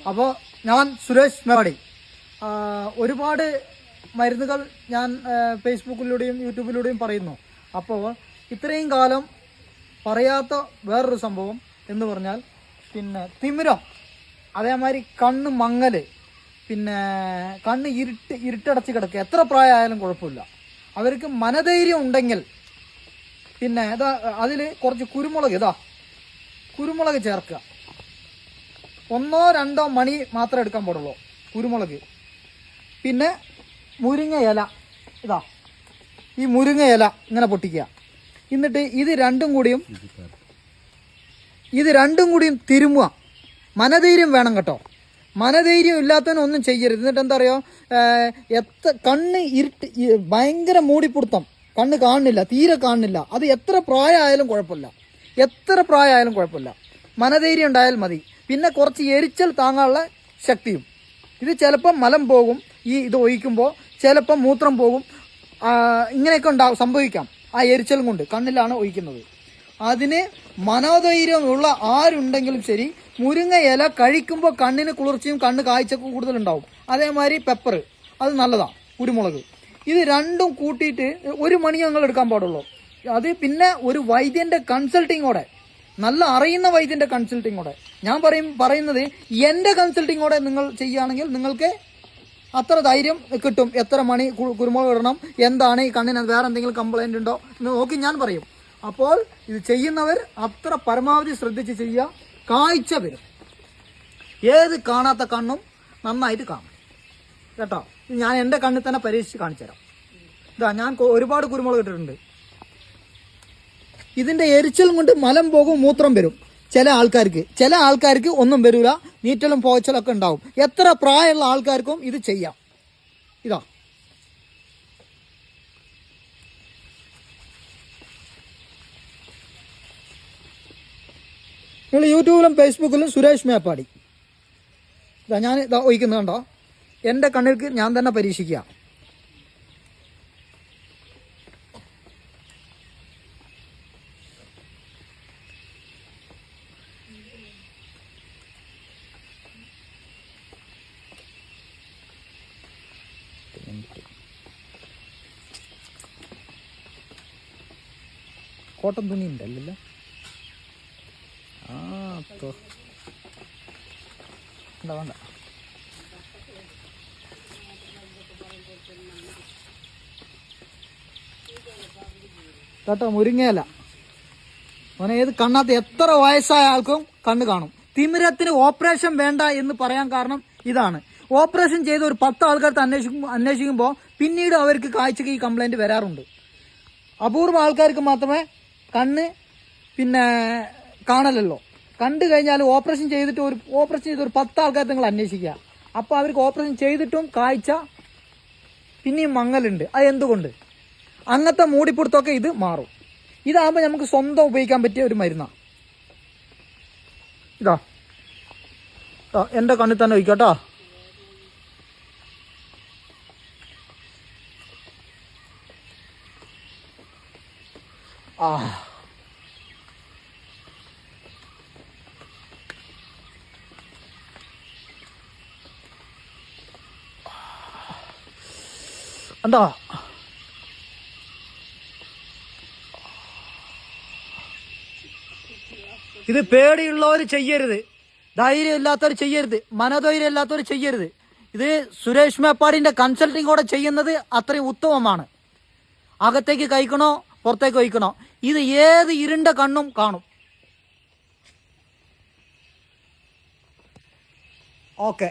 അപ്പോൾ ഞാൻ സുരേഷ് മേവാടി. ഒരുപാട് മരുന്നുകൾ ഞാൻ ഫേസ്ബുക്കിലൂടെയും യൂട്യൂബിലൂടെയും പറയുന്നു. അപ്പോൾ ഇത്രയും കാലം പറയാത്ത വേറൊരു സംഭവം എന്ന് പറഞ്ഞാൽ പിന്നെ തിമിരം, അതേമാതിരി കണ്ണ് മങ്ങല്, പിന്നെ കണ്ണ് ഇരുട്ടടച്ച് കിടക്കുക. എത്ര പ്രായമായാലും കുഴപ്പമില്ല. അവർക്ക് മനധൈര്യം ഉണ്ടെങ്കിൽ പിന്നെ അതിൽ കുറച്ച് കുരുമുളക് ചേർക്കുക. 1-2 മണി മാത്രമേ എടുക്കാൻ പാടുള്ളൂ കുരുമുളക്. പിന്നെ മുരിങ്ങ ഇല, ഈ മുരിങ്ങ ഇല ഇങ്ങനെ പൊട്ടിക്കുക. എന്നിട്ട് ഇത് രണ്ടും കൂടിയും തിരുമുക. മനധൈര്യം വേണം കേട്ടോ. മനധൈര്യം ഇല്ലാത്തവനൊന്നും ചെയ്യരുത്. എന്നിട്ട് എന്താ പറയുക, കണ്ണ് ഭയങ്കര മൂടിപ്പിടുത്തം, കണ്ണ് കാണുന്നില്ല, തീരെ കാണുന്നില്ല. അത് എത്ര പ്രായമായാലും കുഴപ്പമില്ല. മനധൈര്യം ഉണ്ടായാൽ മതി. പിന്നെ കുറച്ച് എരിച്ചൽ താങ്ങാനുള്ള ശക്തിയും. ഇത് ചിലപ്പം മലം പോകും, ഇത് ഒഴിക്കുമ്പോൾ ചിലപ്പം മൂത്രം പോകും, ഇങ്ങനെയൊക്കെ സംഭവിക്കാം. ആ എരിച്ചലും കൊണ്ട് കണ്ണിലാണ് ഒഴിക്കുന്നത്. അതിന് മനോധൈര്യമുള്ള ആരുണ്ടെങ്കിലും ശരി, മുരിങ്ങ ഇല കഴിക്കുമ്പോൾ കണ്ണിന് കുളിർച്ചയും കണ്ണ് കാഴ്ചക്ക് കൂടുതലുണ്ടാവും. അതേമാതിരി പെപ്പർ, അത് നല്ലതാണ്. കുരുമുളക്, ഇത് രണ്ടും കൂട്ടിയിട്ട് 1 മണി ഞങ്ങൾ എടുക്കാൻ പാടുള്ളൂ. അത് പിന്നെ ഒരു വൈദ്യൻ്റെ കൺസൾട്ടിങ്ങോടെ, നല്ല അറിയുന്ന വൈദ്യൻ്റെ കൺസൾട്ടിങ്ങോടെ, ഞാൻ പറയുന്നത് എൻ്റെ കൺസൾട്ടിങ്ങോടെ നിങ്ങൾ ചെയ്യുകയാണെങ്കിൽ നിങ്ങൾക്ക് അത്ര ധൈര്യം കിട്ടും. എത്ര മണി കുരുമുളക് ഇടണം, എന്താണ് ഈ കണ്ണിന് വേറെ എന്തെങ്കിലും കംപ്ലൈൻ്റ് ഉണ്ടോ എന്ന് നോക്കി ഞാൻ പറയും. അപ്പോൾ ഇത് ചെയ്യുന്നവർ അത്ര പരമാവധി ശ്രദ്ധിച്ച് ചെയ്യുക. കാഴ്ച വരും. ഏത് കാണാത്ത കണ്ണും നന്നായിട്ട് കാണും കേട്ടോ. ഞാൻ എൻ്റെ കണ്ണിൽ തന്നെ പരീക്ഷിച്ച് കാണിച്ചു തരാം. ഞാൻ ഒരുപാട് കുരുമുളക് ഇട്ടിട്ടുണ്ട്. ഇതിൻ്റെ എരിച്ചലും കൊണ്ട് മലം പോകും, മൂത്രം വരും. ചില ആൾക്കാർക്ക് ഒന്നും വരില്ല, നീറ്റലും പോച്ചലൊക്കെ ഉണ്ടാവും. എത്ര പ്രായമുള്ള ആൾക്കാർക്കും ഇത് ചെയ്യാം. നിങ്ങൾ യൂട്യൂബിലും ഫേസ്ബുക്കിലും സുരേഷ് മേപ്പാടി. ഞാൻ ഒഴിക്കുന്നത് കണ്ടോ. എൻ്റെ കണ്ണിൽക്ക് ഞാൻ തന്നെ പരീക്ഷിക്കുക. കോട്ടൺ തുണി ഉണ്ടല്ലോ. വേണ്ട കേട്ടോ. മുരിങ്ങയില അവനെ ഏത് കണ്ണാത്ത എത്ര വയസ്സായ ആൾക്കും കണ്ണ് കാണും. തിമിരത്തിന് ഓപ്പറേഷൻ വേണ്ട എന്ന് പറയാൻ കാരണം ഇതാണ്. ഓപ്പറേഷൻ ചെയ്ത് ഒരു 10 ആൾക്കാർക്ക് അന്വേഷിക്കുമ്പോൾ പിന്നീട് അവർക്ക് കാഴ്ചക്ക് ഈ കംപ്ലൈൻറ്റ് വരാറുണ്ട്. അപൂർവ ആൾക്കാർക്ക് മാത്രമേ കണ്ണ് പിന്നെ കാണലല്ലോ. കണ്ടു കഴിഞ്ഞാൽ ഓപ്പറേഷൻ ചെയ്ത് ഒരു 10 ആൾക്കാർ നിങ്ങൾ അന്വേഷിക്കുക. അപ്പോൾ അവർക്ക് ഓപ്പറേഷൻ ചെയ്തിട്ടും കാഴ്ച പിന്നെയും മങ്ങലുണ്ട്. അത് എന്തുകൊണ്ട്? അങ്ങനത്തെ മൂടിപ്പിടുത്തമൊക്കെ ഇത് മാറും. ഇതാകുമ്പോൾ നമുക്ക് സ്വന്തം ഉപയോഗിക്കാൻ പറ്റിയ ഒരു മരുന്നാണ്. എൻ്റെ കണ്ണിൽ തന്നെ ഒഴിക്കട്ടോ. എന്താ ഇത്? പേടിയുള്ളവർ ചെയ്യരുത്, ധൈര്യം ഇല്ലാത്തവർ ചെയ്യരുത്, മനോധൈര്യം ഇല്ലാത്തവർ ചെയ്യരുത്. ഇത് സുരേഷ് മേപ്പാടിൻ്റെ കൺസൾട്ടിങ്ങോടെ ചെയ്യുന്നത് അത്രയും ഉത്തമമാണ്. അകത്തേക്ക് കഴിക്കണോ പുറത്തേക്ക് ഒഴിക്കണോ, ഇത് ഏത് ഇരുണ്ട കണ്ണും കാണും. ഓക്കെ.